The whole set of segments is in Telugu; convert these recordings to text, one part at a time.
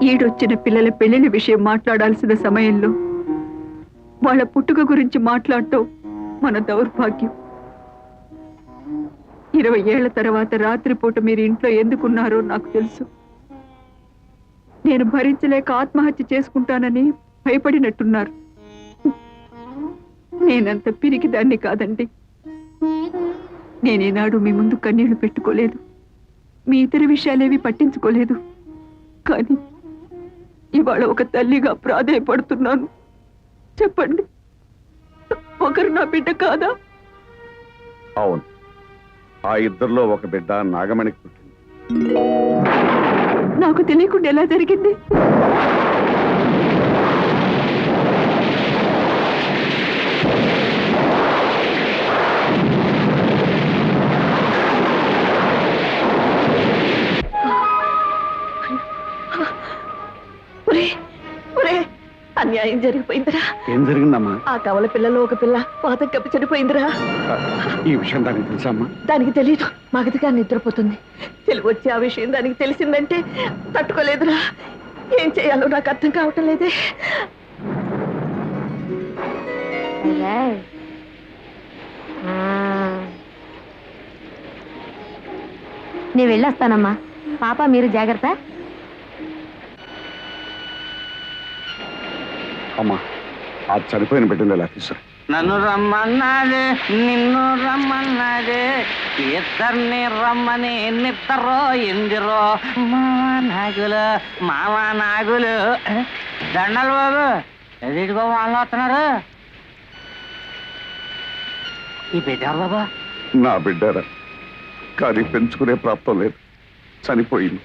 ఈడొచ్చిన పిల్లల పెళ్లిన విషయం మాట్లాడాల్సిన సమయంలో వాళ్ళ పుట్టుక గురించి మాట్లాడటం మన దౌర్భాగ్యం. 20 ఏళ్ల తర్వాత రాత్రిపూట మీరు ఇంట్లో ఎందుకున్నారో నాకు తెలుసు. నేను భరించలేక ఆత్మహత్య చేసుకుంటానని భయపడినట్టున్నారు. నేనంత పిరికిదాన్ని కాదండి. నేనేనాడు మీ ముందు కన్నీళ్లు పెట్టుకోలేదు, మీ ఇతర విషయాలేవి పట్టించుకోలేదు. కానీ ఇవాళ ఒక తల్లిగా ప్రాధేయపడుతున్నాను. చెప్పండి, ఒకరు నా బిడ్డ కాదా? అవును, ఆ ఇద్దరిలో ఒక బిడ్డ నాగమణికి పుట్టింది. నాకు తెలియకుండా ఎలా జరిగింది? అన్యాయం జరిగిపోయిందిరా. ఏం జరిగిందమ్మా? ఆ కవల పిల్లలో ఒక పిల్ల పాతం కప్పి చనిపోయిందిరా. ఈ విషయం దానికి తెలుసమ్మా? దానికి తెలియదు. మగతిగా నిద్రపోతుంది. తెలుగు వచ్చి ఆ విషయం దానికి తెలిసిందంటే తట్టుకోలేదురా. ఏం చేయాలో నాకు అర్థం కావటం లేదే. నేను వెళ్ళొస్తానమ్మా. పాప మీరు జాగ్రత్త. అమ్మా, ఆ చనిపోయిన బిడ్డను ఎలా తీసుకురా. నన్ను రమ్మన్నాడే, నిన్ను రమ్మన్నాడే, ఇద్దరిని రమ్మని నిద్దరో ఎందిరో మావా నాగులు. దండలు బాబు, ఎదుటి బాబు వాళ్ళు వస్తున్నారు. ఈ బిడ్డ బాబా? నా బిడ్డారా, కానీ పెంచుకునే ప్రాప్తం లేదు, చనిపోయింది.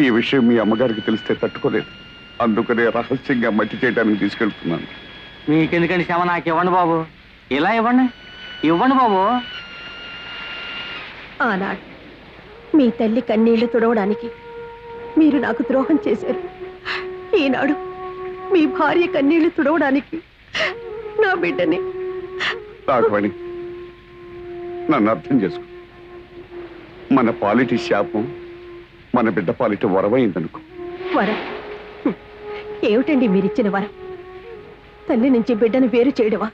ఈ విషయం మీ అమ్మగారికి తెలిస్తే తట్టుకోలేదు. అందుకనే రహస్యంగా మట్టి చేయడానికి తీసుకెళ్తున్నాను. మీకెందుకండి శ్రమ? నాకు ఇవ్వండి బాబు, ఇలా ఇవ్వండి, ఇవ్వండి బాబు. ఆనాడు మీ తల్లి కన్నీళ్లు తుడవడానికి మీరు నాకు ద్రోహం చేశారు. ఈనాడు మీ భార్య కన్నీళ్లు తుడవడానికి నా బిడ్డని. రాఘవణి, నన్ను అర్థం చేసుకో. మన పాలిటి శాపం మన బిడ్డ పాలిటి వరమైందనుకో. వరం ఏమిటండి మీరిచ్చిన వరం? తల్లి నుంచి బిడ్డను వేరు చేయడమా?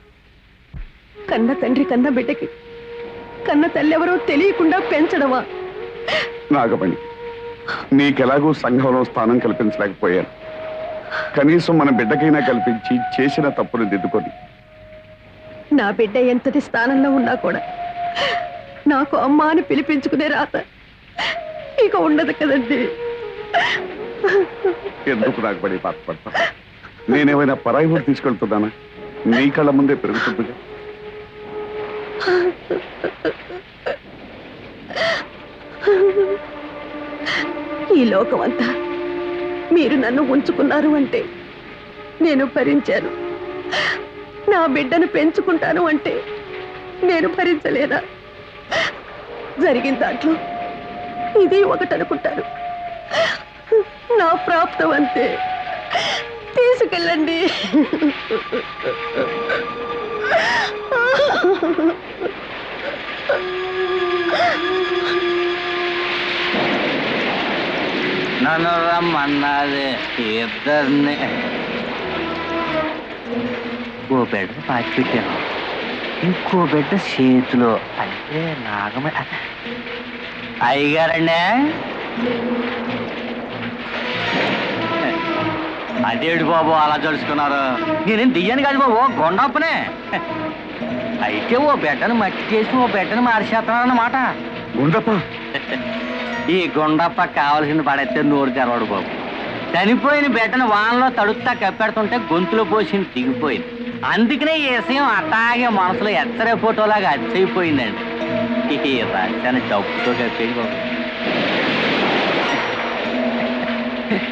కన్న తండ్రి కన్న బిడ్డకి కన్న తల్లి ఎవరో తెలియకుండా పెంచడమా? నాగమణి, నీకెలాగూ సంఘంలో స్థానం కల్పించలేకపోయాను. కనీసం మన బిడ్డకైనా కల్పించి చేసిన తప్పును దిద్దుకొని. నా బిడ్డ ఎంతటి స్థానంలో ఉన్నా కూడా నాకు అమ్మ అని పిలిపించుకునే రాత ఇక ఉండదు కదండి. ఎందుకు నాగమణి బాధపడతా? నేనేమైనా పరాయి ఊరు తీసుకెళ్తున్నానా? నీ కళ్ళ ముందే పెరుగుతుందిగా. ఈ లోకమంతా మీరు నన్ను ఉంచుకున్నారు అంటే నేను భరించాను. నా బిడ్డను పెంచుకుంటాను అంటే నేను భరించలేదా? జరిగిన దాంట్లో ఇది ఒకటి అనుకుంటాను. నా ప్రాప్తం అంతే. తీసుకెళ్ళండి. నన్ను రమ్మన్నది ఇద్దరిని. ఓ బిడ్డ పాచి పెట్టాను, ఇంకో బిడ్డ చేతిలో. అంటే నాగమ అయ్యగారండి. అదేడు బాబు అలా జరుచుకున్నారు? నేనేం దియ్యాను కాదు బాబు, గొండప్పనే. అయితే ఓ బిడ్డను మట్టి చేసి ఓ బిడ్డను మార్చేస్తున్నారన్నమాట. గుండప్ప? ఈ గుండప్ప కావలసిన పడైతే నోరు తెరవడు బాబు. చనిపోయిన బిడ్డను వానలో తడుస్తా కప్పెడుతుంటే గొంతులో పోసి దిగిపోయింది. అందుకనే ఈ విషయం అట్టాగే మనసులో ఎచ్చరే ఫోటోలాగా అచ్చయిపోయిందండి. ఈ రహస్యాన్ని డబ్బుతో కప్పేది బాబు.